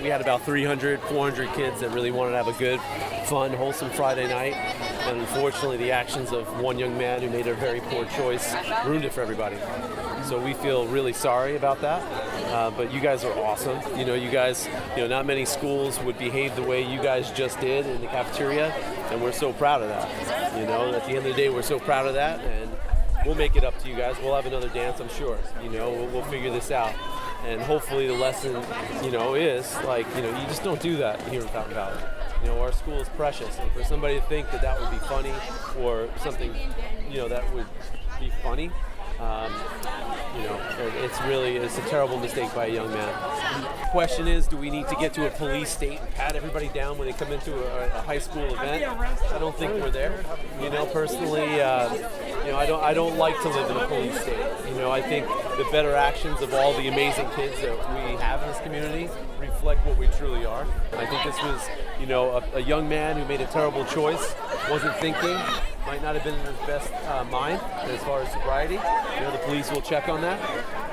We had about 300, 400 kids that really wanted to have a good, fun, wholesome Friday night. And unfortunately, the actions of one young man who made a very poor choice ruined it for everybody. So we feel really sorry about that. But you guys are awesome. You guys, not many schools would behave the way you guys just did in the cafeteria. And we're so proud of that. At the end of the day, we're so proud of that. And we'll make it up to you guys. We'll have another dance, I'm sure. We'll figure this out. And hopefully the lesson, is you just don't do that here in Fountain Valley. Our school is precious, and for somebody to think that would be funny or something, that would be funny, it's a terrible mistake by a young man. The question is, do we need to get to a police state and pat everybody down when they come into a high school event? I don't think we're there. Personally, I don't like to live in a police state. I think the better actions of all the amazing kids that we have in this community reflect what we truly are. I think this was, a young man who made a terrible choice, wasn't thinking, might not have been in his best mind as far as sobriety. The police will check on that.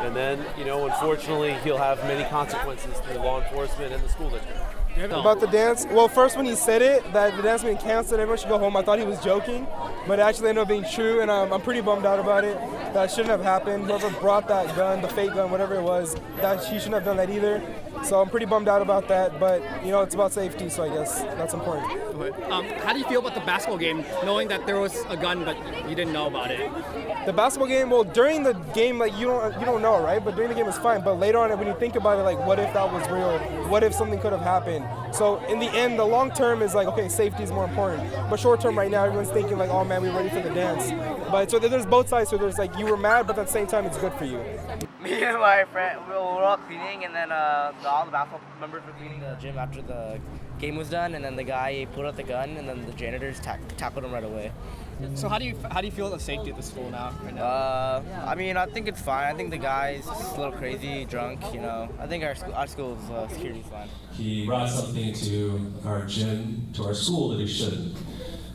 And then, unfortunately, he'll have many consequences through law enforcement and the school district. About the dance, well, first when he said it, that the dance being canceled, everyone should go home, I thought he was joking, but it actually ended up being true, and I'm pretty bummed out about it. That shouldn't have happened. Whoever brought that gun, the fake gun, whatever it was, that he shouldn't have done that either. So I'm pretty bummed out about that, but it's about safety, so I guess that's important. How do you feel about the basketball game, knowing that there was a gun but you didn't know about it? The basketball game, well, during the game, you don't know, right? But during the game is fine. But later on, when you think about it, what if that was real? What if something could have happened? So in the end, the long term is okay, safety is more important. But short term, right now, everyone's thinking oh man, we're ready for the dance. But so there's both sides. So there's you were mad, but at the same time, it's good for you. Me and my friend, we were all cleaning, and then all the basketball members were cleaning the gym after the game was done, and then the guy pulled out the gun, and then the janitors tackled him right away. So how do you feel about safety at the school now? Right now? I think it's fine. I think the guy's just a little crazy, drunk. I think our school's security is fine. He brought something to our gym, to our school that he shouldn't.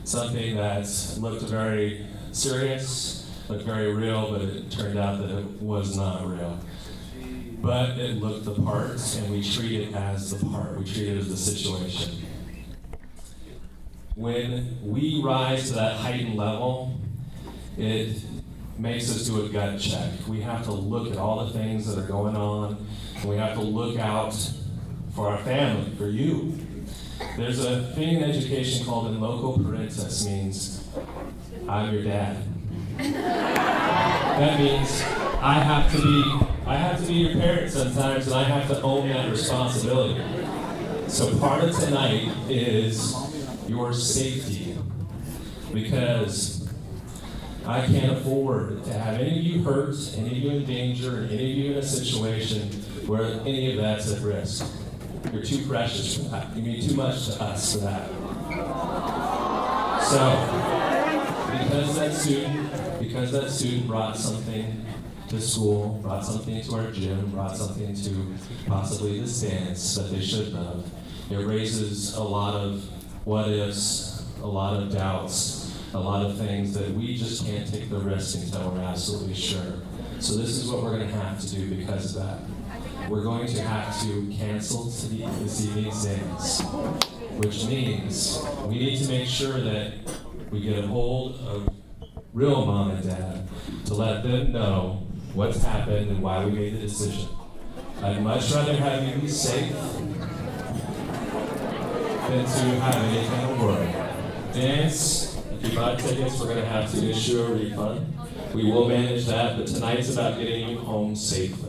Something that looked very serious, looked very real, but it turned out that it was not real. But it looked the part, and we treat it as the part. We treat it as the situation. When we rise to that heightened level, it makes us do a gut check. We have to look at all the things that are going on, and we have to look out for our family, for you. There's a thing in education called in loco parentis, means I'm your dad. That means I have to be your parent sometimes, and I have to own that responsibility. So part of tonight is your safety, because I can't afford to have any of you hurt, any of you in danger, and any of you in a situation where any of that's at risk. You're too precious for that. You mean too much to us for that. So, because that student brought something to school, brought something to our gym, brought something to possibly this dance that they shouldn't have, it raises a lot of what ifs, a lot of doubts, a lot of things that we just can't take the risk until we're absolutely sure. So this is what we're going to have to do because of that. We're going to have to cancel this evening's dance, which means we need to make sure that we get a hold of real mom and dad to let them know what's happened and why we made the decision. I'd much rather have you be safe than to have any kind of worry. Dance, if you bought tickets, we're going to have to issue a refund. We will manage that, but tonight's about getting you home safely.